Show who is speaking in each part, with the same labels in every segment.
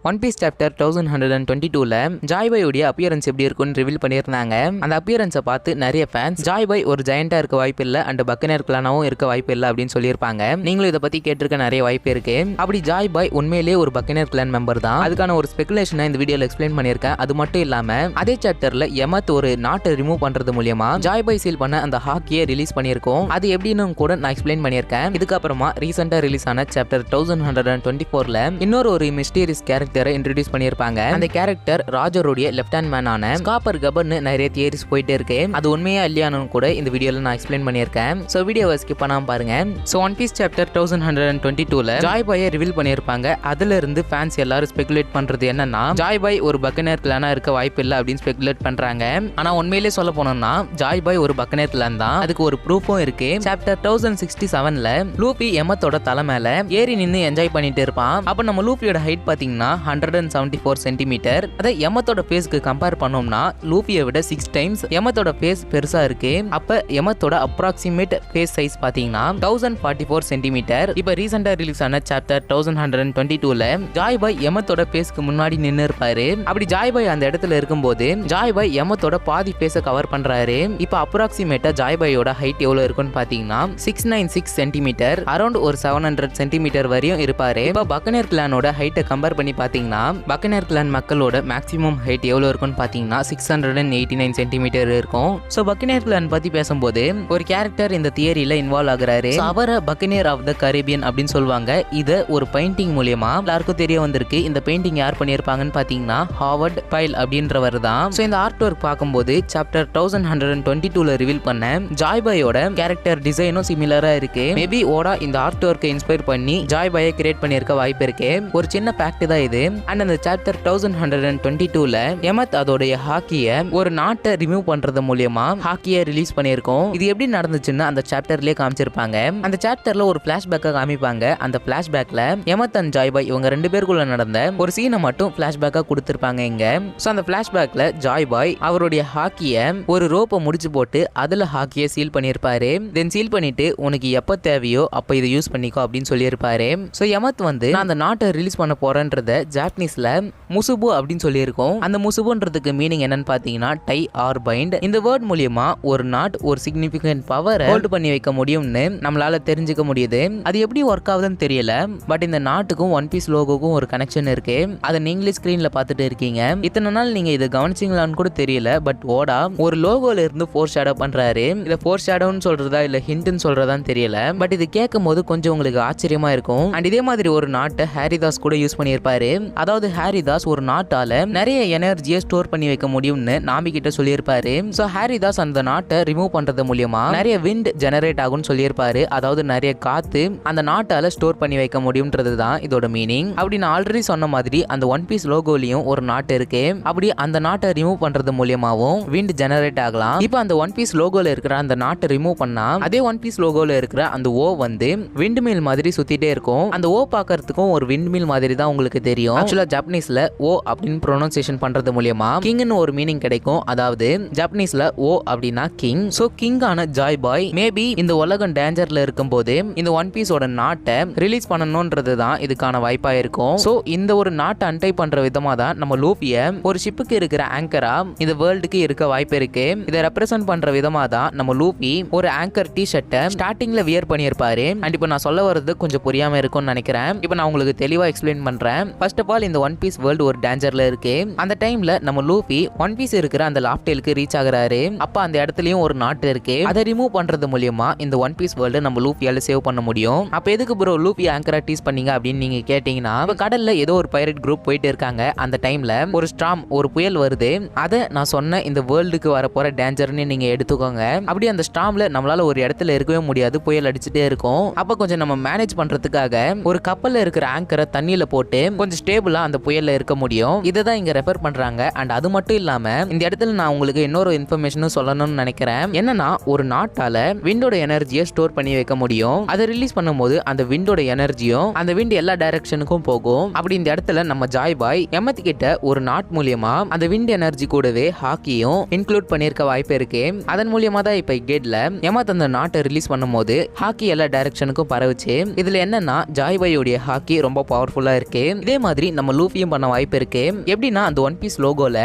Speaker 1: One piece chapter 1122ல Joy பாய் உடைய appearance எப்படி இருக்குன்னு ரிவீல் பண்ணியிருந்தாங்க. அந்த அப்பியரன்ஸை பார்த்து நிறைய ஃபேன்ஸ் ஜாய் பாய் ஒரு ஜெயண்டா இருக்க வாய்ப்பு இல்லை அண்ட் பக்கனர் கிளானாவும் இருக்க வாய்ப்பு இல்லை அப்படின்னு சொல்லியிருப்பாங்க. நீங்களும் இதை பத்தி கேட்டிருக்க நிறைய வாய்ப்பு இருக்கு. அப்படி ஜாய் பாய் உண்மையிலேயே ஒரு பக்கனர் கிளான் மெம்பர் தான். அதுக்கான ஒரு ஸ்பெகுலேஷனை இந்த வீடியோல எக்ஸ்பிளைன் பண்ணியிருக்கேன். அது மட்டும் இல்லாம அதே சாப்டர்ல எமத் ஒரு நாட்டை ரிமூவ் பண்றது மூலியமா ஜாய் பாய் சீல் பண்ண அந்த ஹாக்கியை ரிலீஸ் பண்ணியிருக்கோம். அது எப்படின்னு கூட நான் எக்ஸ்பிளைன் பண்ணியிருக்கேன். இதுக்கப்புறமா ரீசெண்டா ரிலீஸ் ஆன சாப்டர் 1124ல இன்னொரு ஒரு மிஸ்டீரியஸ் கேரக்டரை இன்ட்ரோடியூஸ் பண்ணியிருப்பாங்க. அந்த கேரக்டர் ராஜருடைய லெஃப்ட் ஹேண்ட் மேனான ஸ்காப்பர் கபர்னு நிறைய தியரிஸ் போயிட்டே இருக்கு. அது உண்மையா இல்லையானு கூட இந்த வீடியோல நான் எக்ஸ்பிளைன் பண்ணியிருக்கேன். சோ வீடியோவை ஸ்கிப் பண்ணாம பாருங்க. சோ ஒன் பீஸ் சாப்டர் 1122ல ஜாய் பாயை ரிவீல் பண்ணியிருப்பாங்க. அதுல இருந்து ஃபேன்ஸ் எல்லாரும் ஸ்பெகுலேட் பண்றது என்னன்னா ஜாய் பாய் ஒரு பக்கனர் கிளானா இருக்க வாய்ப்பு இல்லை அப்படின்னு ஸ்பெகுலேட் பண்றாங்க. ஆனா உண்மையிலேயே சொல்ல போனோம்னா ஜாய் பாய் ஒரு பக்கனர் கிளான் தான். அதுக்கு ஒரு ப்ரூஃபும் இருக்கு. சாப்டர் 1067ல லூபி எமத்தோட தலை மேல ஏறி நின்னு என்ஜாய் பண்ணிட்டு இருப்பான். அப்ப நம்ம லூபியோட ஹைட் பாத்தீங்கன்னா 174 சென்டிமீட்டர். அதை எமத்தோட ஃபேஸ்க்கு கம்பேர் பண்ணோம்னா லூபியை விட 6 டைம்ஸ் எமத்தோட ஃபேஸ் பெருசா இருக்கு. அப்ப எமத்தோட அப்ராக்சிமேட் ஃபேஸ் சைஸ் பாத்தீங்கன்னா 1044 சென்டிமீட்டர். இப்ப ரீசெண்டா ரிலீஸ் ஆன சாப்டர் 1122ல ஜாய் பாய் எமத்தோட ஃபேஸ்க்கு முன்னாடி நின்னு இருப்பாரு. அப்படி ஜாய் பாய் அந்த இடத்துல இருக்கும்போது ஜாய் பாய் எமத்தோட பாதி ஃபேஸை கவர் பண்றாரு. இப்ப அப்ராக்சிமேட்டா ஜாய் பாயோட ஹைட் எவ்வளவு இருக்குன்னு பாத்தீங்கன்னா 696 சென்டிமீட்டர், அரௌண்ட் ஒரு 700 சென்டிமீட்டர் வரையும் இருப்பாரு. இப்ப பக்கனர் கிளானோட ஹைட்டை கம்பேர் பண்ணி பாத்தீங்கன்னா பக்கனர் கிளான் மக்களோட மேக்ஸிமம் ஹைட் எவ்வளவு இருக்குன்னு பாத்தீங்கன்னா 689 சென்டிமீட்டர் இருக்கும். சோ பக்கனர் கிளான் பத்தி பேசும்போது ஒரு கேரக்டர் இந்த தியரியில இன்வால்வ் ஆகுறாரு. அவரை பக்கனர் ஆஃப் த கரீபியன் அப்படின்னு சொல்லுவாங்க. இத ஒரு பெயிண்டிங் மூலமா எல்லாருக்கும் தெரிய வந்திருக்கு. இந்த பெயிண்டிங் யார் பண்ணியிருப்பாங்கன்னு பாத்தீங்கன்னா ஹாவர்ட் பைல் அப்படின்றவர் தான். சோ இந்த ஆர்ட் ஒர்க் பார்க்கும்போது சாப்டர் 1122ல ரிவீல் பண்ண ஜாய் பாயோட கேரக்டர் டிசைனும் சிமிலரா இருக்கு. மேபி ஓடா இந்த ஆர்ட் ஒர்க்கை இன்ஸ்பயர் பண்ணி ஜாய் பாயை கிரியேட் பண்ணியிருக்க வாய்ப்பு இருக்கு. ஒரு சின்ன ஃபேக்ட் தான் இது. அண்ட் அந்த சாப்டர் 1122ல எமத் அதோடைய ஹாக்கியை ஒரு நாட்டை ரிமூவ் பண்றது மூலமா ஹாக்கியை ரிலீஸ் பண்ணியிருக்கோம். இது எப்படி நடந்துச்சுன்னு அந்த சாப்டர்லயே காமிச்சிருப்பாங்க. அந்த சாப்டர்ல ஒரு பிளாஷ்பேக்கை காமிப்பாங்க. அந்த பிளாஷ்பேக்ல எமத் அண்ட் ஜாய் பாய் இவங்க ரெண்டு பேருக்குள்ள நடந்த ஒரு சீனை மட்டும் பிளாஷ்பேக்கா கொடுத்திருப்பாங்க இங்க. சோ அந்த பிளாஷ்பேக்ல ஜாய் பாய் அவருடைய ஹாக்கியை ஒரு ரோப்பை முடிச்சு போட்டு அதுல ஹாக்கியை சீல் பண்ணியிருப்பாரு. தென் சீல் பண்ணிட்டு உனக்கு எப்ப தேவையோ அப்ப இதை யூஸ் பண்ணிக்கோ அப்படின்னு சொல்லியிருப்பாரு. சோ எமத் வந்து நான் அந்த நாட்டை ரிலீஸ் பண்ண போறேன்றத ஜாப்பனீஸ்ல முசுபு அப்படின்னு சொல்லியிருக்கோம். அந்த முசுபுன்றதுக்கு மீனிங் என்னன்னு பாத்தீங்கன்னா டை ஆர் பைண்ட். இந்த வேர்ட் மூலியமா ஒரு நாட் ஒரு சிக்னிபிகன்ட் பவரை ஹோல்ட் பண்ணி வைக்க முடியும்னு நம்மளால தெரிஞ்சுக்க முடியுது. அது எப்படி ஒர்க் ஆகுதுன்னு தெரியல. பட் இந்த நாட்டுக்கும் ஒன் பீஸ் லோகோக்கும் ஒரு கனெக்ஷன் இருக்கு. அதை நீங்களே ஸ்கிரீன்ல பார்த்துட்டு இருக்கீங்க. இத்தனை நாள் நீங்க இதை கவனிச்சிங்களான்னு கூட தெரியல. பட் ஓடா ஒரு லோகோல இருந்து ஃபோர் ஷேடோ பண்றாரு. இதை ஃபோர் ஷேடோன்னு சொல்றதா இல்ல ஹிண்ட்னு சொல்றதான்னு தெரியல. பட் இது கேட்கும் போது கொஞ்சம் உங்களுக்கு ஆச்சரியமா இருக்கும். அண்ட் இதே மாதிரி ஒரு நாட்டை ஹாரிதாஸ் கூட யூஸ் பண்ணியிருப்பாரு. அதாவது ஹாரிதாஸ் ஒரு நாட்டால நிறைய எனர்ஜியை ஸ்டோர் பண்ணி வைக்க முடியும்னு நாமி கிட்ட சொல்லியிருப்பாரு. சோ ஹாரிதாஸ் அந்த நாட்டை ரிமூவ் பண்றது மூலியமா நிறைய விண்ட் ஜெனரேட் ஆகும்னு சொல்லியிருப்பாரு. அதாவது நிறைய காத்து அந்த நாட்டால ஸ்டோர் பண்ணி வைக்க முடியும்ன்றது தான் இதோட மீனிங். அப்படி நான் ஆல்ரெடி சொன்ன மாதிரி அந்த ஒன் பீஸ் லோகோலயும் ஒரு நாட்டு இருக்கு. அப்படி அந்த நாட்டை ரிமூவ் பண்றது மூலியமாவும் விண்ட் ஜெனரேட் ஆகலாம். இப்போ அந்த ஒன் பீஸ் லோகோல இருக்கிற அந்த நாட்டை ரிமூவ் பண்ணா அதே ஒன் பீஸ் லோகோல இருக்கிற அந்த ஓ வந்து விண்ட் மில் மாதிரி சுத்திட்டே இருக்கும். அந்த ஓ பார்க்கறதுக்கும் ஒரு விண்ட் மில் மாதிரி தான் உங்களுக்கு தெரியும். ஆக்சுவலா ஜாப்பனீஸ்ல ஓ அப்படின்னு ப்ரொனன்சியேஷன் பண்றது மூலமா கிங்னு ஒரு மீனிங் கிடைக்கும். அதாவது ஜாப்பனீஸ்ல ஓ அப்படின்னா கிங். சோ கிங்கான ஜாய் பாய் மேபி இந்த உலகம் டேஞ்சர்ல இருக்கும்போது இந்த ஒன் பீஸோட நாட்டை ரிலீஸ் பண்ணணும்ன்றது தான் இதுக்கான வாய்ப்பா இருக்கும். சோ இந்த ஒரு நாட்டை அன்டை பண்ற விதமா தான் நம்ம லூபிய ஒரு ஷிப்புக்கு இருக்கிற ஆங்கரா இந்த வேர்ல்டுக்கு இருக்க வாய்ப்பு இருக்கு. இதை ரெப்ரசென்ட் பண்ற விதமா தான் நம்ம லூபி ஒரு ஆங்கர் டி ஷர்ட்டை ஸ்டார்டிங்ல வியர் பண்ணியிருப்பாரு. அண்ட் இப்போ நான் சொல்ல வர்றது கொஞ்சம் புரியாம இருக்கும்னு நினைக்கிறேன். இப்போ நான் உங்களுக்கு தெளிவா எக்ஸ்பிளைன் பண்றேன். ஃபர்ஸ்ட் ஆஃப் ஆல் இந்த ஒன் பீஸ் வேர்ல்டு ஒரு டேஞ்சர்ல இருக்கு. அந்த டைம்ல நம்ம லூபி ஒன் பீஸ் இருக்கிற அந்த லாஃப்டேலுக்கு ரீச் ஆகுறாரு. அப்ப அந்த இடத்துலயும் ஒரு நாட்டு இருக்கு. அதை ரிமூவ் பண்றது மூலமா இந்த ஒன் பீஸ் வேர்ல்டு நம்ம லூபியால சேவ் பண்ண முடியும். அப்ப எதுக்கு ப்ரோ லூபி ஆங்கரா டீஸ் பண்ணீங்க அப்படின்னு நீங்க கேட்டீங்கன்னா கடல்ல ஏதோ ஒரு பைரட் குரூப் போயிட்டு இருக்காங்க. அந்த டைம்ல ஒரு ஸ்டார்ம் ஒரு புயல் வருது. அதை நான் சொன்ன இந்த வேர்ல்டுக்கு வரப்போற டேஞ்சர்னு நீங்க எடுத்துக்கோங்க. அப்படி அந்த ஸ்டார்ம்ல நம்மளால ஒரு இடத்துல இருக்கவே முடியாது. புயல் அடிச்சுட்டே இருக்கும். அப்ப கொஞ்சம் நம்ம மேனேஜ் பண்றதுக்காக ஒரு கப்பல்ல இருக்கிற ஆங்கரை தண்ணியில போட்டு கொஞ்சம் ஸ்டேபிளா அந்த புயல்ல இருக்க முடியும். இதை தான் இங்க ரெஃபர் பண்றாங்க. அண்ட் அது மட்டும் இல்லாம இந்த இடத்துல நான் உங்களுக்கு இன்னொரு இன்ஃபர்மேஷனும் சொல்லணும்னு நினைக்கிறேன். என்னன்னா ஒரு நாட்டால விண்டோட எனர்ஜியை ஸ்டோர் பண்ணி வைக்க முடியும். அதை ரிலீஸ் பண்ணும்போது அந்த விண்டோட எனர்ஜியும் அந்த விண்ட் எல்லா டைரக்ஷனுக்கும் போகும். அப்படி இந்த இடத்துல நம்ம ஜாய் பாய் எமத் கிட்ட ஒரு நாட் மூலியமா அந்த விண்ட் எனர்ஜி கூடவே ஹாக்கியும் இன்க்ளூட் பண்ணிருக்க வாய்ப்பு இருக்கு. அதன் மூலியமா தான் இப்ப கேட்ல எமத் அந்த நாட்டை ரிலீஸ் பண்ணும்போது ஹாக்கி எல்லா டைரக்ஷனுக்கும் பரவுச்சு. இதுல என்னன்னா ஜாய் பாயோடைய ஹாக்கி ரொம்ப பவர்ஃபுல்லா இருக்கு. இதே மாதிரி மாதிரி நம்ம லூஃபியும் பண்ண வாய்ப்பு இருக்கு. எப்படின்னா அந்த ஒன் பீஸ் லோகோல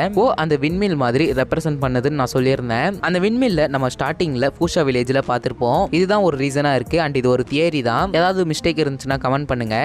Speaker 1: அந்த விண்மில் மாதிரி ரெப்ரசென்ட் பண்ணதுன்னு நான் சொல்லியிருந்தேன். அந்த விண்மில்ல நம்ம ஸ்டார்டிங்ல பூஷா வில்லேஜ்ல பார்த்திருப்போம். இதுதான் ஒரு ரீசனா இருக்கு அண்ட் இது ஒரு தியரி தான். ஏதாவது மிஸ்டேக் இருந்துச்சுன்னா கமெண்ட் பண்ணுங்க.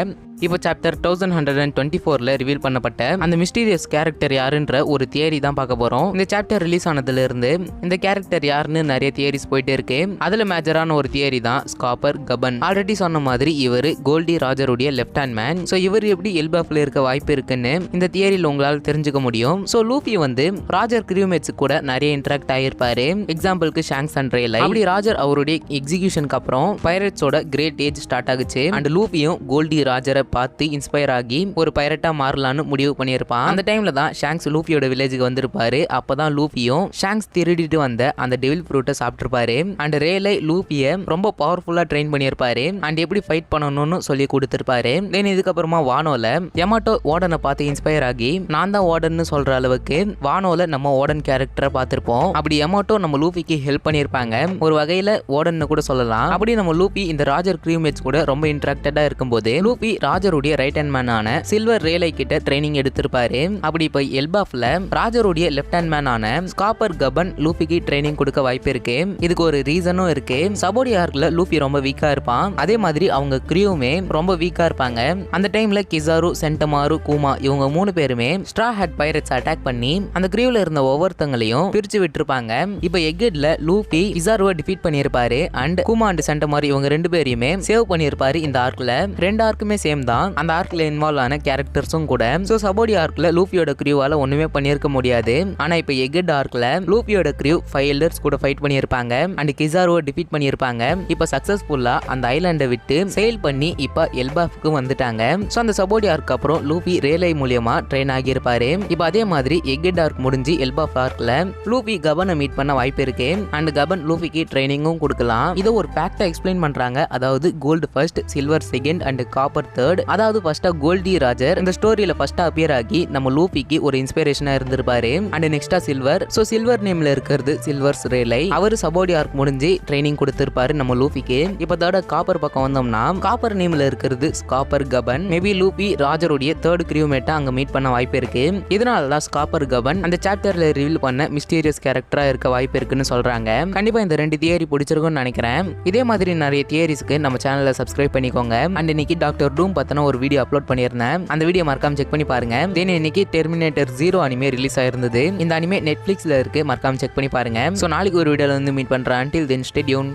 Speaker 1: இப்போ சாப்டர் 1124ல ரிவீல் பண்ணப்பட்ட அந்த மிஸ்டீரியஸ் கேரக்டர் யாருன்ற ஒரு தியரி தான் பார்க்க போறோம். இந்த சாப்டர் ரிலீஸ் ஆனதுல இருந்து இந்த கேரக்டர் யாருன்னு நிறைய தியரிஸ் போயிட்டே இருக்கு. அதுல மேஜரான ஒரு தியரி தான் ஸ்காப்பர் கபன். ஆல்ரெடி சொன்ன மாதிரி இவர் கோல்டி ராஜருடைய லெஃப்ட் ஹேண்ட் மேன். ஸோ இவர் எப்படி எல்பாஃப்ல இருக்க வாய்ப்பு இருக்குன்னு இந்த தியரியில் உங்களால் தெரிஞ்சுக்க முடியும். ஸோ லூஃபி வந்து ராஜர் கிரியூமேட்ஸ் கூட நிறைய இன்டராக்ட் ஆகியிருப்பாரு. எக்ஸாம்பிளுக்கு ஷாங்க்ஸ் அண்ட் ரேலை. அப்படி ராஜர் அவருடைய எக்ஸிகியூஷனுக்கு அப்புறம் பைரட்ஸோட கிரேட் ஏஜ் ஸ்டார்ட் ஆகுச்சு. அண்ட் லூஃபியும் கோல்டி ராஜரை பார்த்து இன்ஸ்பயர் ஆகி ஒரு பைரட்டா மாறலான்னு முடிவு பண்ணியிருப்பான். அந்த டைம்ல தான் ஷாங்க்ஸ் லூஃபியோட வில்லேஜுக்கு வந்திருப்பாரு. அப்பதான் லூஃபியும் ஷாங்க்ஸ் திருடிட்டு வந்த அந்த டெவில் ஃப்ரூட்டை சாப்பிட்டிருப்பாரு. அண்ட் ரேலை லூஃபியை ரொம்ப பவர்ஃபுல்லா ட்ரெயின் பண்ணியிருப்பாரு. அண்ட் எப்படி ஃபைட் பண்ணணும்னு சொல்லி கொடுத்திருப்பாரு. தென் இதுக்கப்புறமா வானோல யமாட்டோ வார்டனை பார்த்து இன்ஸ்பயர் ஆகி நான் தான் வார்டன்னு சொல்ற அளவுக்கு வானோல நம்ம வார்டன் கேரக்டரை பார்த்திருப்போம். அப்படி யமாட்டோ நம்ம லூஃபிக்கு ஹெல்ப் பண்ணியிருப்பாங்க. ஒரு வகையில வார்டன்னு கூட சொல்லலாம். அப்படி நம்ம லூஃபி இந்த ராஜர் கிரியூமேட்ஸ் கூட ரொம்ப இன்டராக்டடா இருக்கும்போது லூஃபி ராஜருடைய ரைட் ஹேண்ட் மேனான சில்வர் ரேலை கிட்ட ட்ரைனிங் எடுத்திருப்பாரு. அப்படி இப்ப எல்பாஃப்ல ராஜருடைய லெஃப்ட் ஹேண்ட் மேனான ஸ்காப்பர் கபன் லூஃபிக்கு ட்ரைனிங் கொடுக்க வாய்ப்பு இருக்கு. இதுக்கு ஒரு ரீசனும் இருக்கு. சபோடி ஆர்க்ல லூஃபி ரொம்ப வீக்கா இருப்பான். அதே மாதிரி அவங்க கிரியூமே ரொம்ப வீக்கா இருப்பாங்க. அந்த டைம்ல கிசாரு, சென்டமாரு, கூமா இவங்க 3 பேருமே ஸ்ட்ரா ஹேட் பைரட்ஸ் அட்டாக் பண்ணி அந்த கிரியூல இருந்த ஒவ்வொருத்தங்களையும் பிரிச்சு விட்டுருப்பாங்க. இப்ப எக்கெட்ல லூஃபி கிசாருவை டிஃபீட் பண்ணியிருப்பாரு. அண்ட் கூமா அண்ட் சென்டமாரு இவங்க 2 பேரையுமே சேவ் பண்ணியிருப்பாரு. இந்த ஆர்க்ல 2 ஆர்க்குமே சேம் தான். அந்த ஆர்க்ல இன்வால்வ் ஆன கேரக்டர்ஸும் கூட. சோ சபோடி ஆர்க்ல லூஃபியோட கிரியூவால ஒண்ணுமே பண்ணியிருக்க முடியாது. ஆனா இப்ப எக்கெட் ஆர்க்ல லூஃபியோட கிரியூ 5 எல்டர்ஸ் கூட ஃபைட் பண்ணியிருப்பாங்க. அண்ட் கிசாருவை டிஃபீட் பண்ணியிருப்பாங்க. இப்ப சக்சஸ்ஃபுல்லா அந்த ஐலாண்டை விட்டு செயில் பண்ணி இப்ப எல்பாஃப்க்கு வந்துட்டாங்க. சோ அந்த சபோடி ஆர்க் அப்புறம் லூஃபி ரேலை மூலமா ட்ரெயின் ஆகியிருப்பாரு. இப்ப அதே மாதிரி எக்கெட் ஆர்க் முடிஞ்சு எல்பாஃப் ஆர்க்ல லூஃபி கபனை மீட் பண்ண வாய்ப்பு இருக்கு. அண்ட் கபன் லூஃபிக்கு ட்ரைனிங்கும் கொடுக்கலாம். இதை ஒரு ஃபேக்டா எக்ஸ்பிளைன் பண்றாங்க. அதாவது gold first, silver second and copper third. அதாவது ஃபர்ஸ்டா கோல்டி ராஜர் இந்த ஸ்டோரியில ஃபர்ஸ்டா அப்பியர் ஆகி நம்ம லூஃபிக்கு ஒரு இன்ஸ்பிரேஷனா இருந்திருப்பாரு. அண்ட் நெக்ஸ்டா சில்வர். சோ சில்வர் நேம்ல இருக்கிறது சில்வர்ஸ் ரேலை. அவர் சபோடி ஆர்க் முடிஞ்சு ட்ரைனிங் கொடுத்திருப்பாரு நம்ம லூஃபிக்கு. இப்ப தேர்ட் காப்பர் பக்கம் வந்தோம்னா காப்பர் நேம்ல இருக்கிறது ஸ்காப்பர் கபன். மேபி லூஃபி ராஜருடைய தேர்ட் கிரியூமேட்டா அங்க மீட் பண்ண வாய்ப்பு இருக்கு. இதனாலதான் ஸ்காப்பர் கபன் அந்த சாப்டர்ல ரிவீல் பண்ண மிஸ்டீரியஸ் கேரக்டரா இருக்க வாய்ப்பு இருக்குன்னு சொல்றாங்க. கண்டிப்பா இந்த 2 தியரி பிடிச்சிருக்கும்னு நினைக்கிறேன். இதே மாதிரி நிறைய தியரிஸ்க்கு நம்ம சேனலை சப்ஸ்கிரைப் பண்ணிக்கோங்க. அண்ட் இன்னைக்கு டாக்டர் டூம் பத்தின ஒரு வீடியோ அப்லோட் பண்ணியிருந்தேன். அந்த வீடியோ மறக்காம செக் பண்ணி பாருங்க. தென் இன்னைக்கு டெர்மினேட்டர் 0 அனிமே ரிலீஸ் ஆயிருந்தது. இந்த அனிமே நெட்ஃபிளிக்ஸ்ல இருக்கு. மறக்காம செக் பண்ணி பாருங்க. சோ நாளைக்கு ஒரு வீடியோல வந்து மீட் பண்றேன். until then stay tuned.